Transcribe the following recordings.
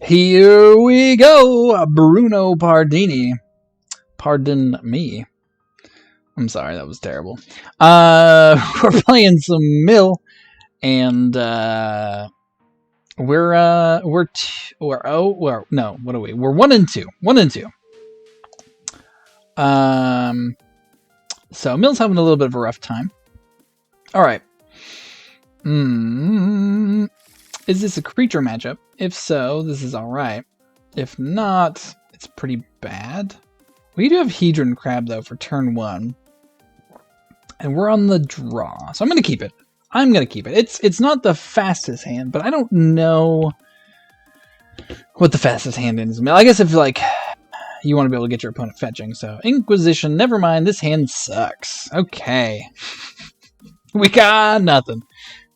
Here we go, Bruno Pardini. Pardon me. I'm sorry, that was terrible. We're playing some Mill, and we're 1 and 2. 1 and 2. So Mill's having a little bit of a rough time. All right. Is this a creature matchup? If so, this is all right. If not, it's pretty bad. We do have Hedron Crab though for turn 1, and we're on the draw, so I'm gonna keep it. It's not the fastest hand, but I don't know what the fastest hand is. I mean, I guess if like you want to be able to get your opponent fetching. So Inquisition, never mind. This hand sucks. Okay, we got nothing.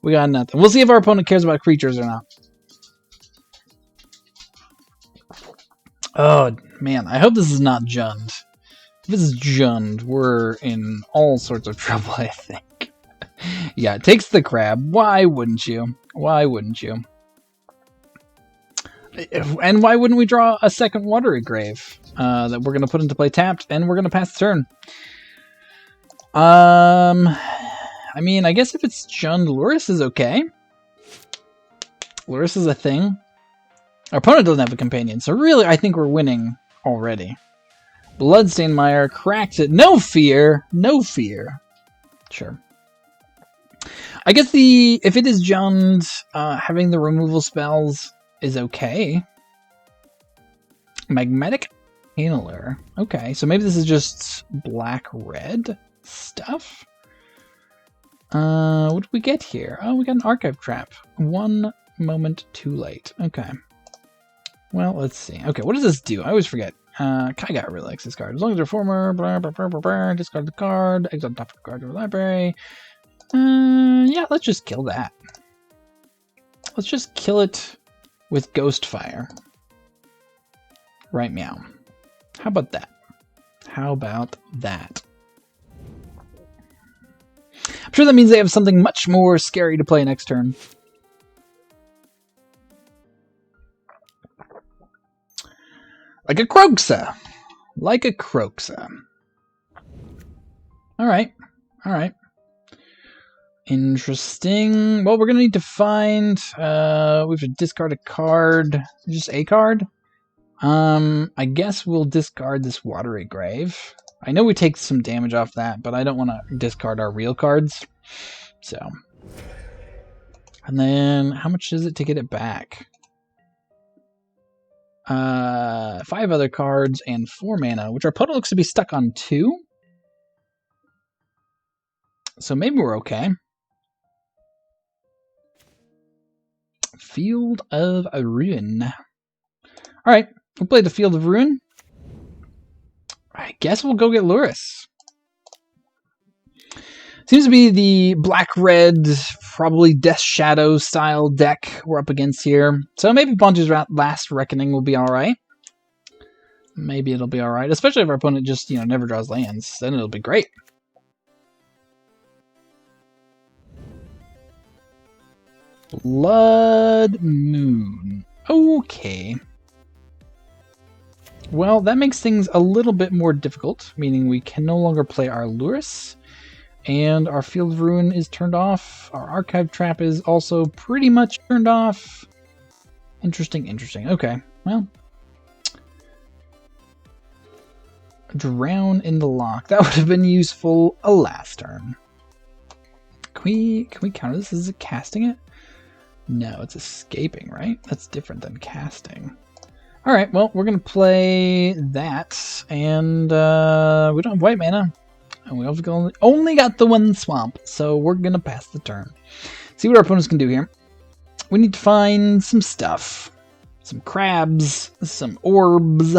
We'll see if our opponent cares about creatures or not. Oh man, I hope this is not Jund. If this is Jund, we're in all sorts of trouble, I think. Yeah, it takes the crab. Why wouldn't you? And why wouldn't we draw a second Watery Grave that we're going to put into play tapped, and we're going to pass the turn? I mean, I guess if it's Jund, Lurrus is okay. Lurrus is a thing. Our opponent doesn't have a companion, so really I think we're winning already. Bloodstainmire cracks it. No fear. Sure. I guess if it is Jund, having the removal spells is okay. Magmatic Handler. Okay, so maybe this is just black-red stuff. What did we get here? Oh, we got an Archive Trap. 1 moment too late. Okay. Well, let's see. Okay, what does this do? I always forget. I got really likes this card. As long as they're former, discard the card, exile top of the card to the library. Yeah, let's just kill that. Let's just kill it with Ghostfire. Right meow. How about that? I'm sure that means they have something much more scary to play next turn. Like a Kroxa. Alright. Interesting. Well, we're going to need to find... we have to discard a card. Just a card? I guess we'll discard this Watery Grave. I know we take some damage off that, but I don't want to discard our real cards. So. And then, how much is it to get it back? 5 other cards and 4 mana, which our opponent looks to be stuck on 2. So maybe we're okay. Field of Ruin. Alright, we'll play the Field of Ruin. I guess we'll go get Lurrus. Seems to be the black-red, probably Death Shadow style deck we're up against here. So maybe Bunch's Last Reckoning will be alright. Maybe it'll be alright. Especially if our opponent just, never draws lands. Then it'll be great. Blood Moon. Okay. Well, that makes things a little bit more difficult, meaning we can no longer play our Lurrus, and our Field of Ruin is turned off. Our Archive Trap is also pretty much turned off. Interesting. Okay, well. Drown in the Loch. That would have been useful a last turn. Can we counter this? Is it casting it? No, it's escaping, right? That's different than casting. Alright, well, we're going to play that, and we don't have white mana, and we only got the 1 swamp, so we're going to pass the turn. See what our opponents can do here. We need to find some stuff. Some crabs, some orbs.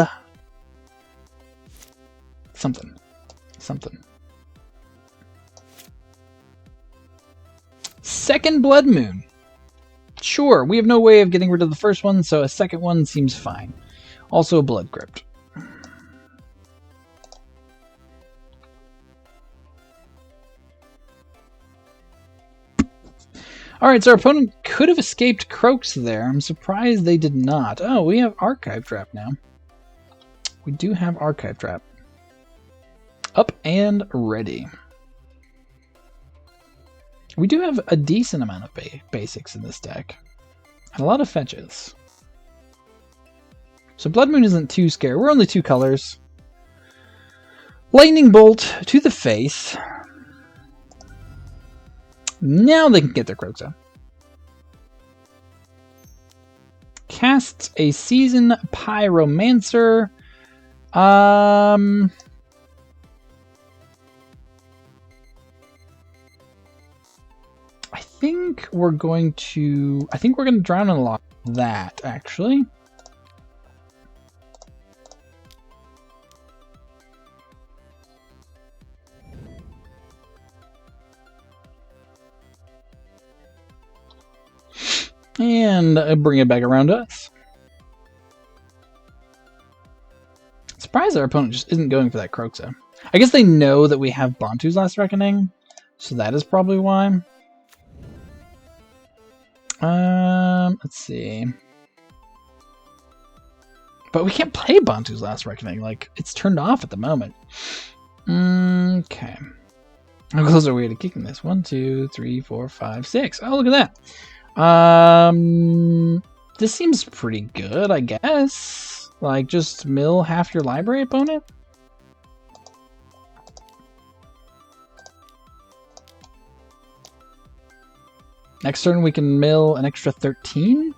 Something. Second Blood Moon. Sure, we have no way of getting rid of the first one, so a second one seems fine. Also a Blood Crypt. Alright, so our opponent could have escaped Croaks there. I'm surprised they did not. Oh, we have Archive Trap now. We do have Archive Trap. Up and ready. We do have a decent amount of basics in this deck. And a lot of fetches. So Blood Moon isn't too scary. We're only 2 colors. Lightning Bolt to the face. Now they can get their Croaks out. Casts a Season Pyromancer. I think we're going to drown in a lot of that, actually. And bring it back around to us. Surprised our opponent just isn't going for that Croxa. I guess they know that we have Bantu's Last Reckoning, so that is probably why. Let's see. But we can't play Bantu's Last Reckoning. Like, it's turned off at the moment. Okay. How close are we to kicking this? 1, 2, 3, 4, 5, 6. Oh, look at that. This seems pretty good, I guess. Like, just mill half your library opponent? Next turn we can mill an extra 13?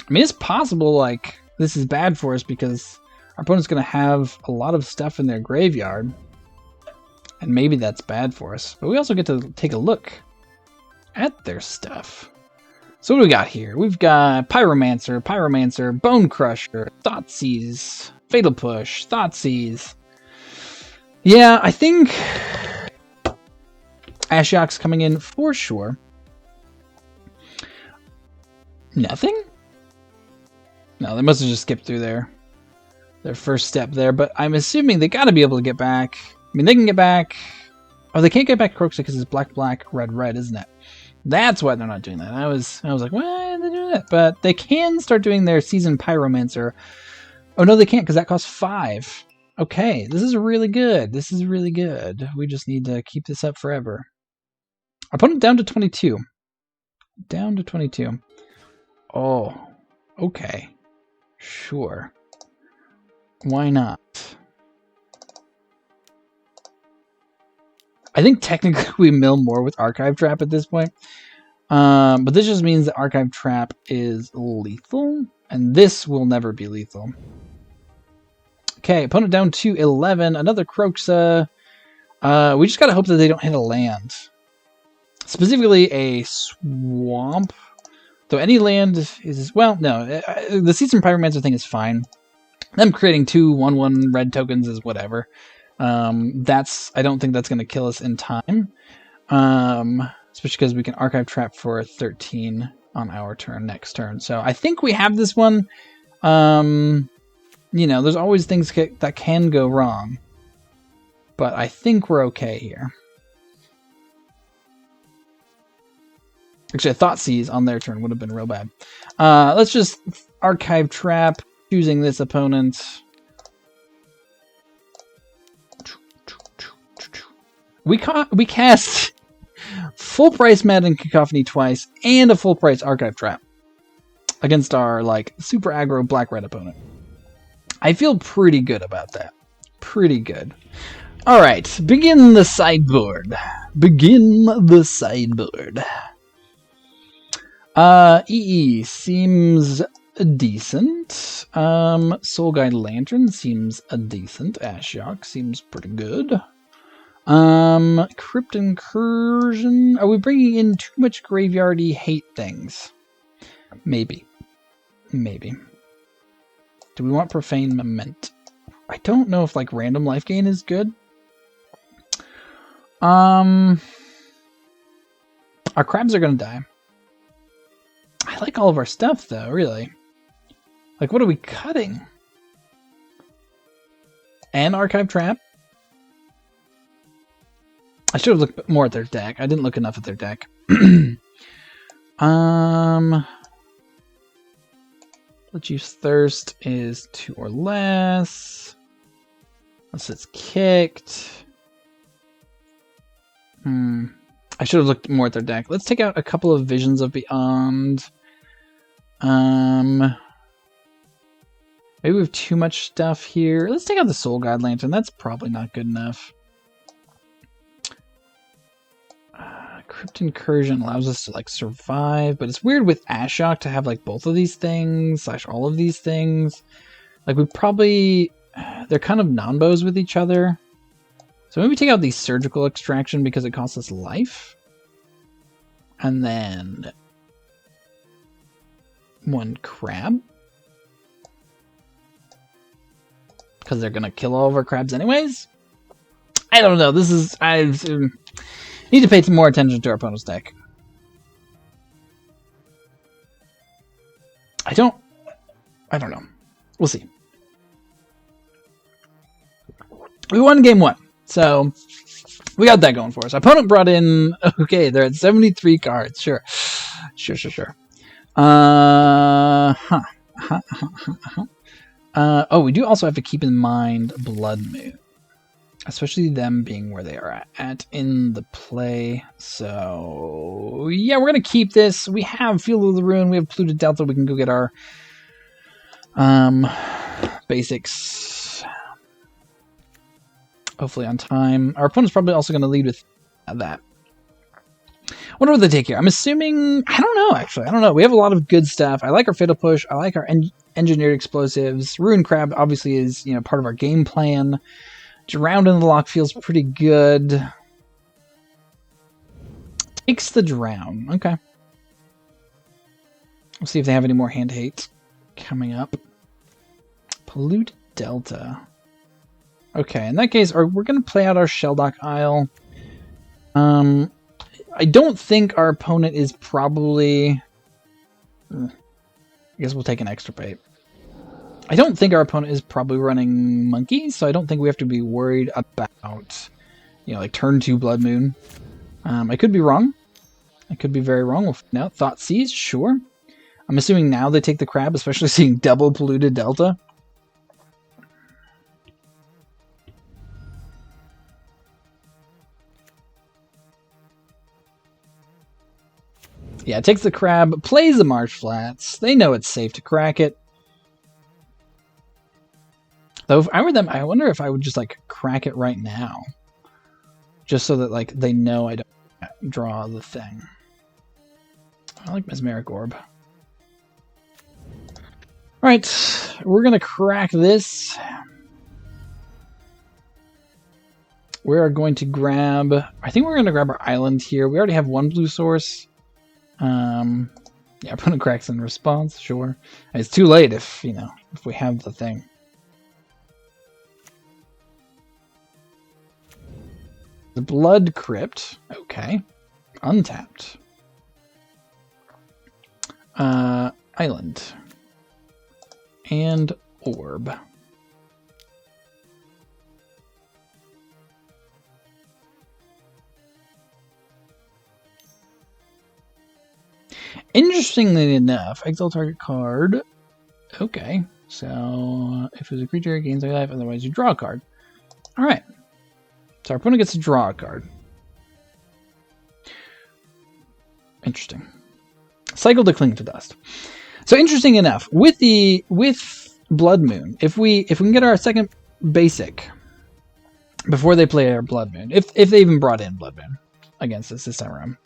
I mean, it's possible, like, this is bad for us because our opponent's going to have a lot of stuff in their graveyard. And maybe that's bad for us. But we also get to take a look at their stuff. So what do we got here? We've got Pyromancer, Bone Crusher, Thoughtseize, Fatal Push, Thoughtseize. Yeah, I think Ashiok's coming in for sure. Nothing? No, they must have just skipped through their first step there. But I'm assuming they got to be able to get back. I mean, they can get back. Oh, they can't get back Croxa because it's black, black, red, red, isn't it? That's why they're not doing that. I was like, why are they doing that? But they can start doing their Season Pyromancer. Oh, no, they can't because that costs 5. Okay, this is really good. This is really good. We just need to keep this up forever. Opponent down to 22. Down to 22. Oh, okay. Sure. Why not? I think technically we mill more with Archive Trap at this point. But this just means that Archive Trap is lethal. And this will never be lethal. Okay, opponent down to 11. Another Croxa. We just gotta hope that they don't hit a land. Specifically a swamp. Though any land is... Well, no. The Season Pyromancer thing is fine. Them creating 2 1/1 red tokens is whatever. I don't think that's going to kill us in time. Especially because we can Archive Trap for 13 on our turn next turn. So I think we have this one. You know, there's always things that can go wrong. But I think we're okay here. Actually, I thought Thoughtseize on their turn would have been real bad. Let's just Archive Trap, choosing this opponent. We cast full price Madden Cacophony twice and a full price Archive Trap against our like super aggro black-red opponent. I feel pretty good about that. Pretty good. All right, begin the sideboard. Begin the sideboard. EE seems decent. Soul Guide Lantern seems decent. Ashiok seems pretty good. Crypt Incursion. Are we bringing in too much graveyardy hate things? Maybe. Maybe. Do we want Profane Moment? I don't know if like random life gain is good. Our crabs are gonna die. I like all of our stuff though, really. Like, what are we cutting? And Archive Trap? I should have looked more at their deck. I didn't look enough at their deck. Let's use Thirst is 2 or less. Unless it's kicked. I should have looked more at their deck. Let's take out a couple of Visions of Beyond. Maybe we have too much stuff here. Let's take out the Soul God Lantern. That's probably not good enough. Crypt Incursion allows us to like survive, but it's weird with Ashok to have like both of these things / all of these things. Like we probably, they're kind of non-bows with each other. So maybe take out the Surgical Extraction because it costs us life. And then 1 crab. Because they're going to kill all of our crabs anyways? I don't know. This is... I need to pay some more attention to our opponent's deck. I don't know. We'll see. We won game 1. So, we got that going for us. Our opponent brought in... Okay, they're at 73 cards. Sure. Oh, we do also have to keep in mind Blood Moon. Especially them being where they are at in the play. So, yeah, we're going to keep this. We have Field of the Ruin. We have Polluted Delta. We can go get our basics. Hopefully on time. Our opponent's probably also going to lead with that. Wonder what they take here. I'm assuming... I don't know, actually. I don't know. We have a lot of good stuff. I like our Fatal Push. I like our Engineered Explosives. Ruin Crab obviously is, part of our game plan. Drowned in the Lock feels pretty good. Takes the Drown. Okay. We'll see if they have any more hand hate coming up. Pollute Delta. Okay, in that case, we're going to play out our Shelldock Isle. I don't think our opponent is probably... I guess we'll take an extra bait. I don't think our opponent is probably running Monkey, so I don't think we have to be worried about, like turn 2 Blood Moon. I could be wrong. I could be very wrong. We'll find out. Thoughtseize, sure. I'm assuming now they take the crab, especially seeing double Polluted Delta. Yeah, takes the crab, plays the Marsh Flats. They know it's safe to crack it. Though if I were them, I wonder if I would just crack it right now. Just so that they know I don't draw the thing. I like Mesmeric Orb. Alright, we're gonna crack this. We are going to grab... I think we're going to grab our island here. We already have 1 blue source. Yeah, opponent cracks in response, sure. It's too late if we have the thing. The Blood Crypt, okay. Untapped. Island. And Orb. Interestingly enough, exile target card. Okay, so if it's a creature, it gains life, otherwise you draw a card. Alright. So our opponent gets to draw a card. Interesting. Cycle to Cling to Dust. So interesting enough, with Blood Moon, if we can get our second basic before they play our Blood Moon, if they even brought in Blood Moon against us this time around.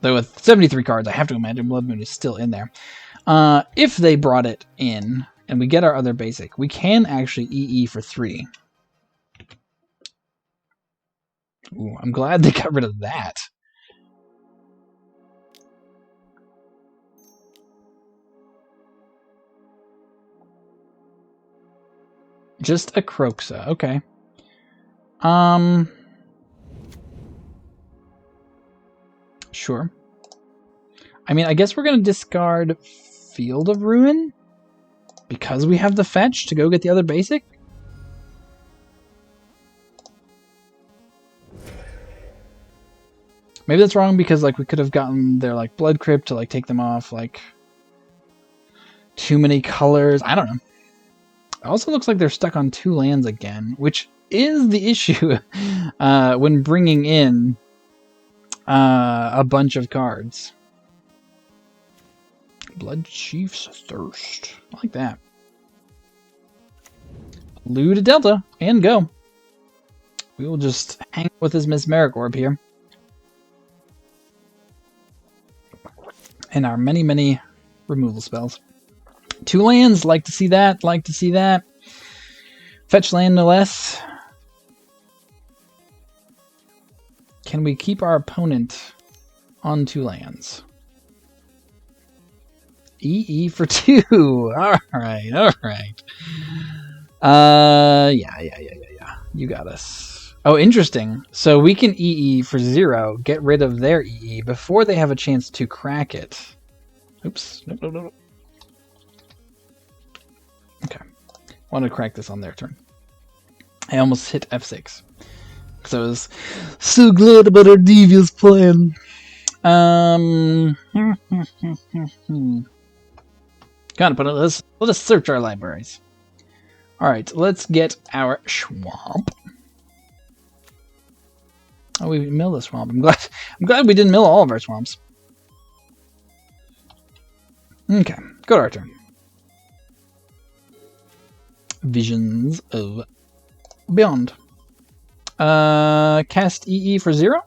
Though with 73 cards, I have to imagine Blood Moon is still in there. If they brought it in, and we get our other basic, we can actually EE for 3. Ooh, I'm glad they got rid of that. Just a Croxa, okay. Sure. I mean, I guess we're going to discard Field of Ruin because we have the fetch to go get the other basic. Maybe that's wrong because like we could have gotten their like Blood Crypt to like take them off like too many colors. I don't know. It also looks like they're stuck on 2 lands again, which is the issue when bringing in a bunch of cards. Blood Chief's Thirst. I like that. Blue to Delta and go. We will just hang with this Mesmeric Orb here. And our many, many removal spells. 2 lands, like to see that, like to see that. Fetch land no less. Can we keep our opponent on 2 lands? EE for 2. Alright, alright. Yeah. You got us. Oh, interesting. So we can EE for 0, get rid of their EE before they have a chance to crack it. Oops. No. Okay. Want to crack this on their turn. I almost hit F6. Because I was so glad about our devious plan. Gotta put it. Let us search our libraries. Alright, let's get our swamp. Oh, we milled the swamp. I'm glad we didn't mill all of our swamps. Okay, go to our turn. Visions of Beyond. Cast EE for 0.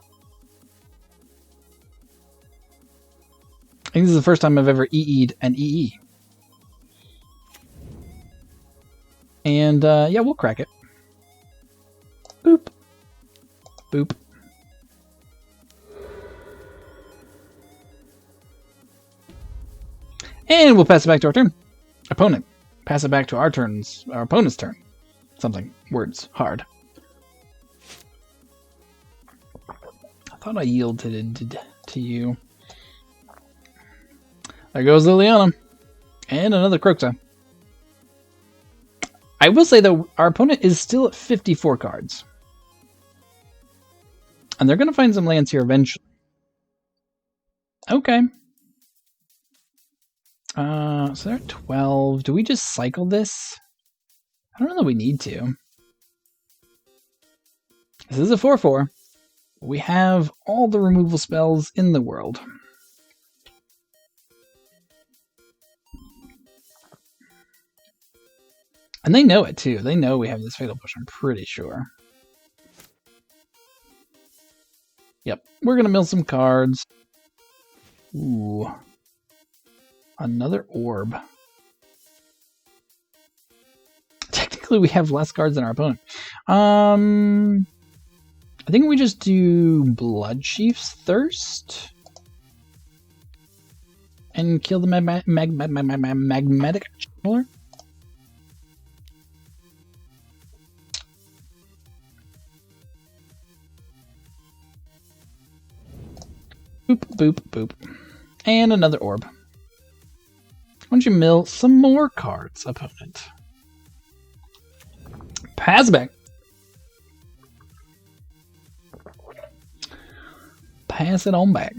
I think this is the first time I've ever EE'd an EE. And, yeah, we'll crack it. Boop. Boop. And we'll pass it back to our turn. Opponent. Pass it back to our opponent's turn. Something. Words. Hard. I thought I yielded to you. There goes Liliana. And another Kroxa. I will say, though, our opponent is still at 54 cards. And they're going to find some lands here eventually. Okay. So they're at 12. Do we just cycle this? I don't know that we need to. This is a 4/4. We have all the removal spells in the world. And they know it, too. They know we have this Fatal Push, I'm pretty sure. Yep, we're going to mill some cards. Ooh. Another orb. Technically, we have less cards than our opponent. I think we just do Blood Chief's Thirst. And kill the magmatic channeler. Boop, boop, boop. And another orb. Why don't you mill some more cards, opponent? Pass back. Pass it on back.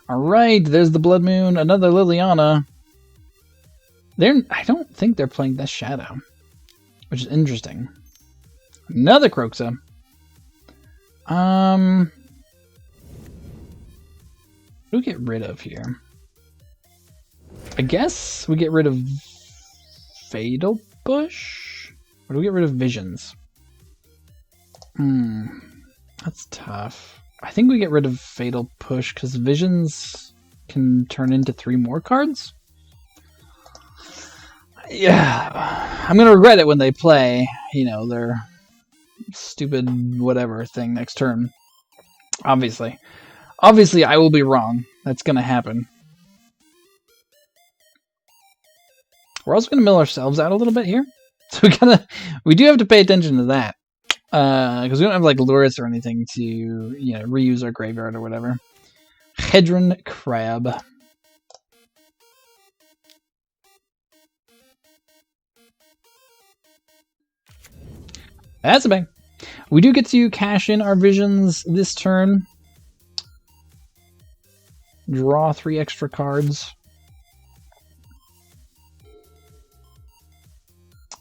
Alright, there's the Blood Moon, another Liliana. I don't think they're playing Death Shadow, which is interesting. Another Kroxa. What do we get rid of here? I guess we get rid of Fatal Push? Or do we get rid of Visions? That's tough. I think we get rid of Fatal Push because Visions can turn into 3 more cards? Yeah. I'm gonna regret it when they play, you know, their stupid whatever thing next turn. Obviously. Obviously, I will be wrong. That's gonna happen. We're also gonna mill ourselves out a little bit here. So we do have to pay attention to that. Because we don't have like Luris or anything to, you know, reuse our graveyard or whatever. Hedron Crab. That's a bang. We do get to cash in our visions this turn. Draw 3 extra cards.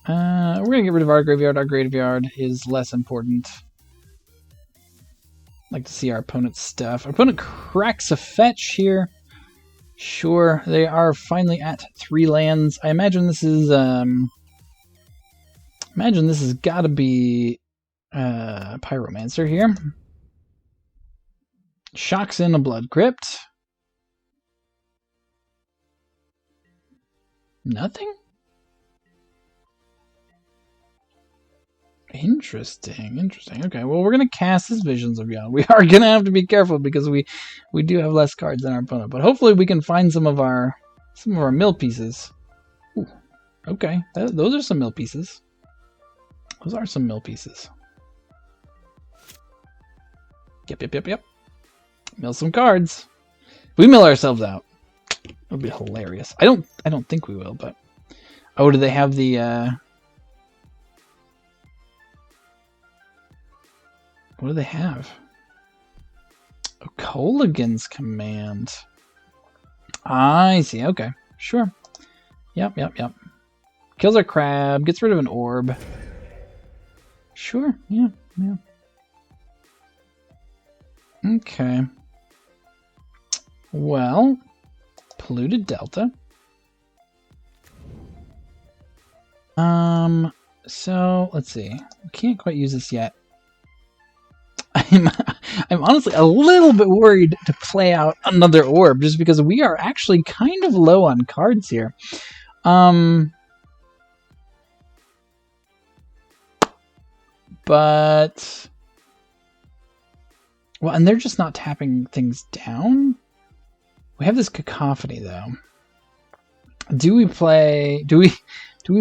We're going to get rid of our graveyard. Our graveyard is less important. Like to see our opponent's stuff. Our opponent cracks a fetch here. Sure, they are finally at 3 lands. I imagine this is got to be Pyromancer here. Shocks in a Blood Crypt. Nothing? Interesting. Okay, well, we're going to cast this Visions of Beyond. We are going to have to be careful because we do have less cards than our opponent. But hopefully we can find some of our mill pieces. Ooh, okay, those are some mill pieces. Those are some mill pieces. Yep. Mill some cards. We mill ourselves out. It would be hilarious. I don't think we will, but... Oh, do they have the... What do they have? Oh, Coligan's Command. I see. Okay. Sure. Yep. Kills our crab. Gets rid of an orb. Sure. Yeah. Okay. Well, Polluted Delta. So let's see. We can't quite use this yet. I'm honestly a little bit worried to play out another orb just because we are actually kind of low on cards here. But well, and they're just not tapping things down. We have this Cacophony though. Do we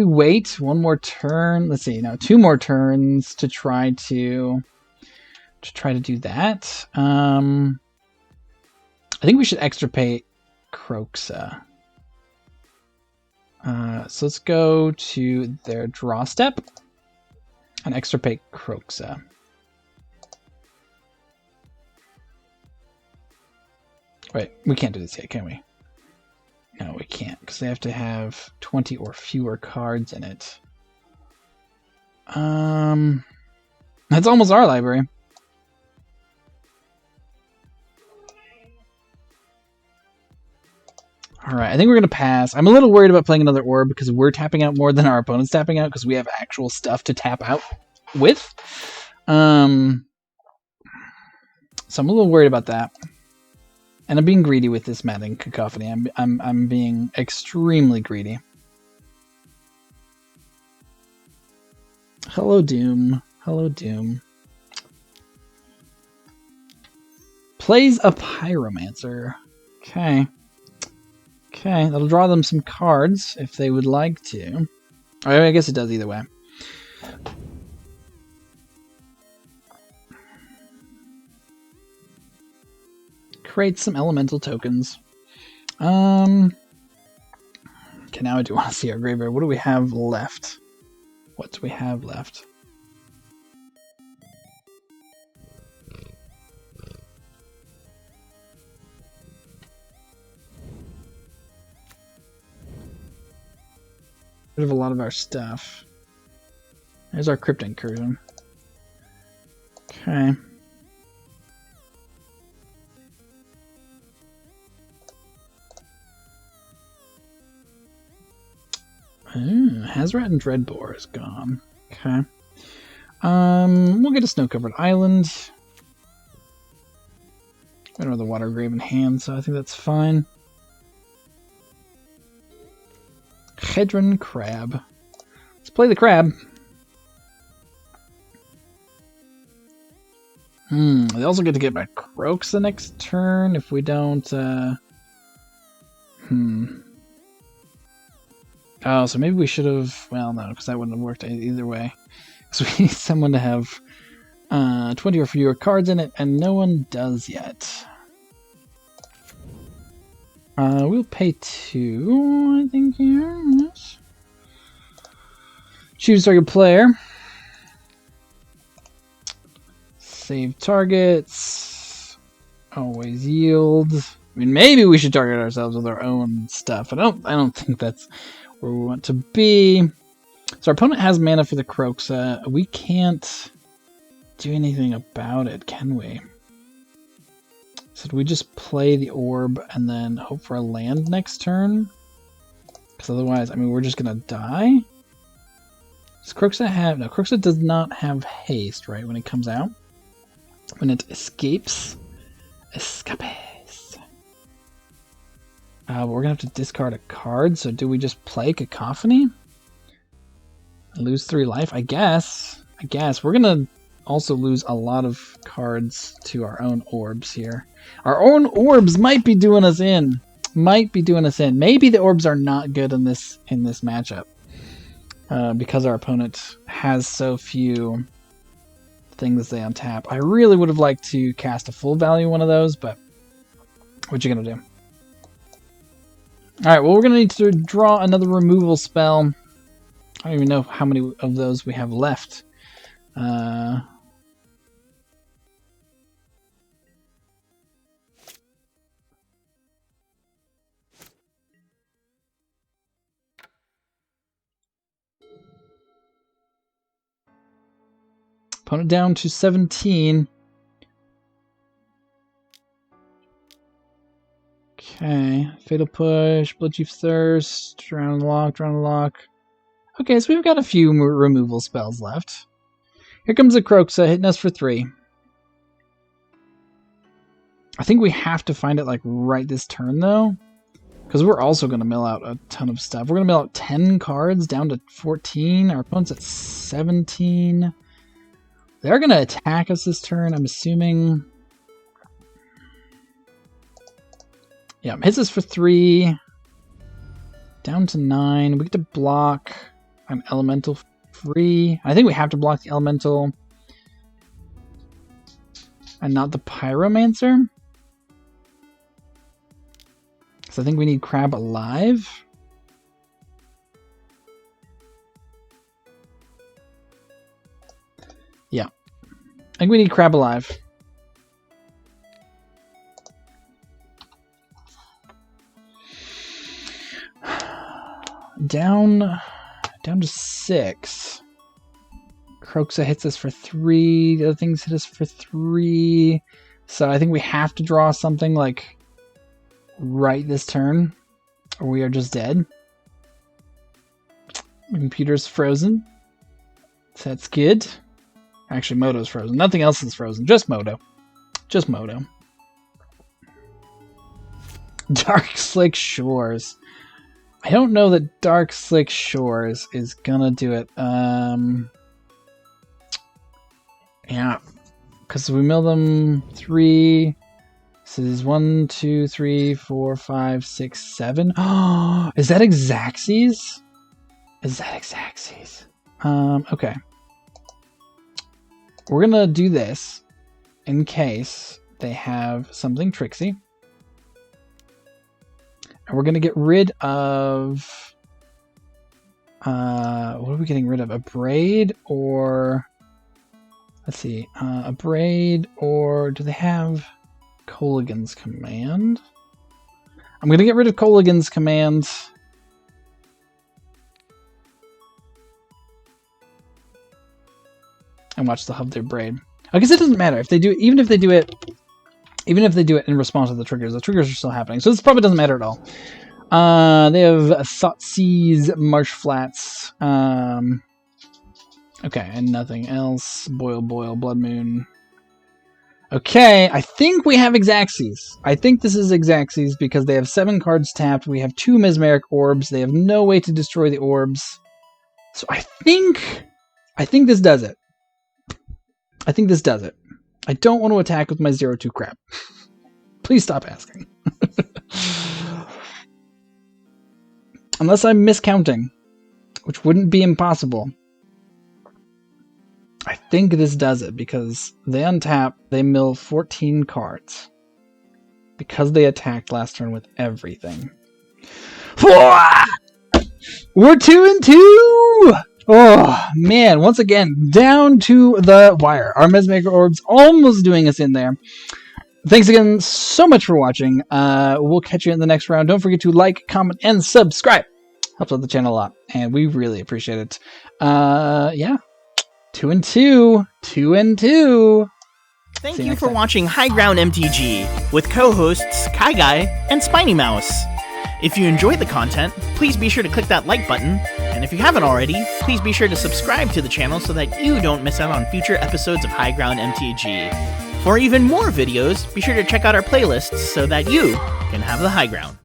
wait one more turn? Let's see. No, 2 more turns to try to do that. I think we should extirpate Kroxa. So let's go to their draw step and extirpate Kroxa. Wait, we can't do this yet, can we? No, we can't, because they have to have 20 or fewer cards in it. That's almost our library. Alright, I think we're going to pass. I'm a little worried about playing another orb because we're tapping out more than our opponent's tapping out because we have actual stuff to tap out with. So I'm a little worried about that. And I'm being greedy with this Madden Cacophony. I'm being extremely greedy. Hello, Doom. Hello, Doom. Plays a Pyromancer. Okay. Okay, that'll draw them some cards if they would like to. I guess it does either way. Create some elemental tokens. Okay, now I do want to see our graveyard. What do we have left? What do we have left? Rid of a lot of our stuff. There's our Crypt Incursion. Okay. Hazrat and Dreadbore is gone. Okay. We'll get a snow-covered island. I don't have the Water Grave in hand, so I think that's fine. Hedron Crab. Let's play the crab. They also get to get back Croaks the next turn if we don't, Oh, so maybe we should have... Well, no, because that wouldn't have worked either way. So we need someone to have 20 or fewer cards in it, and no one does yet. We'll pay 2, I think, here. Yes. Choose target player. Save targets. Always yield. I mean, maybe we should target ourselves with our own stuff. I don't think that's where we want to be. So our opponent has mana for the Kroxa. We can't do anything about it, can we? So do we just play the orb and then hope for a land next turn? Because otherwise, I mean, we're just gonna die. Does Kroxa have... No, Kroxa does not have haste, right, when it comes out? When it escapes? Escapes. But we're gonna have to discard a card, so do we just play Cacophony? Lose 3 life? I guess. We're gonna also lose a lot of cards to our own orbs here. Our own orbs might be doing us in. Maybe the orbs are not good in this matchup. Because our opponent has so few things they untap. I really would have liked to cast a full value one of those, but what you gonna do? Alright, well, we're gonna need to draw another removal spell. I don't even know how many of those we have left. Opponent down to 17. Okay, Fatal Push, Bloodchief's Thirst, Drown Lock. Okay, so we've got a few removal spells left. Here comes a Kroxa hitting us for 3. I think we have to find it like right this turn though, because we're also going to mill out a ton of stuff. We're going to mill out 10 cards down to 14. Our opponent's at 17. They're going to attack us this turn, I'm assuming. Yeah, hits us for 3. Down to 9. We get to block. I'm elemental free. I think we have to block the elemental. And not the pyromancer. So I think we need Crab alive. Yeah. I think we need Crab alive. Down to 6. Kroxa hits us for 3. The other things hit us for 3. So I think we have to draw something like right this turn, or we are just dead. My computer's frozen. So that's good. Actually, Moto's frozen. Nothing else is frozen. Just Moto. Dark Slick Shores. I don't know that Dark Slick Shores is gonna do it. Yeah. Because we mill them 3. So this is 1, 2, 3, 4, 5, 6, 7. Oh, is that Xaxes? Okay. We're gonna do this in case they have something tricksy. And we're gonna get rid of what are we getting rid of? A braid, or let's see, a braid, or do they have Coligan's Command? I'm gonna get rid of Coligan's Command. And watch the hub their braid. I guess it doesn't matter if they do. Even if they do it in response to the triggers are still happening. So this probably doesn't matter at all. They have Thoughtseize, Marsh Flats. Okay, and nothing else. Boil, Blood Moon. Okay, I think we have Xaxes. I think this is Xaxes because they have 7 cards tapped. We have 2 Mesmeric Orbs. They have no way to destroy the orbs. So I think this does it. I don't want to attack with my 0-2 crab. Please stop asking. Unless I'm miscounting, which wouldn't be impossible. I think this does it because they untap, they mill 14 cards. Because they attacked last turn with everything. We're 2-2! Oh, man, once again, down to the wire. Our Mesmaker Orb's almost doing us in there. Thanks again so much for watching. We'll catch you in the next round. Don't forget to like, comment, and subscribe. Helps out the channel a lot, and we really appreciate it. Yeah. 2 and 2. 2 and 2. Thank you for watching High Ground MTG with co-hosts Kai Guy and Spiny Mouse. If you enjoyed the content, please be sure to click that like button, and if you haven't already, please be sure to subscribe to the channel so that you don't miss out on future episodes of High Ground MTG. For even more videos, be sure to check out our playlists so that you can have the high ground.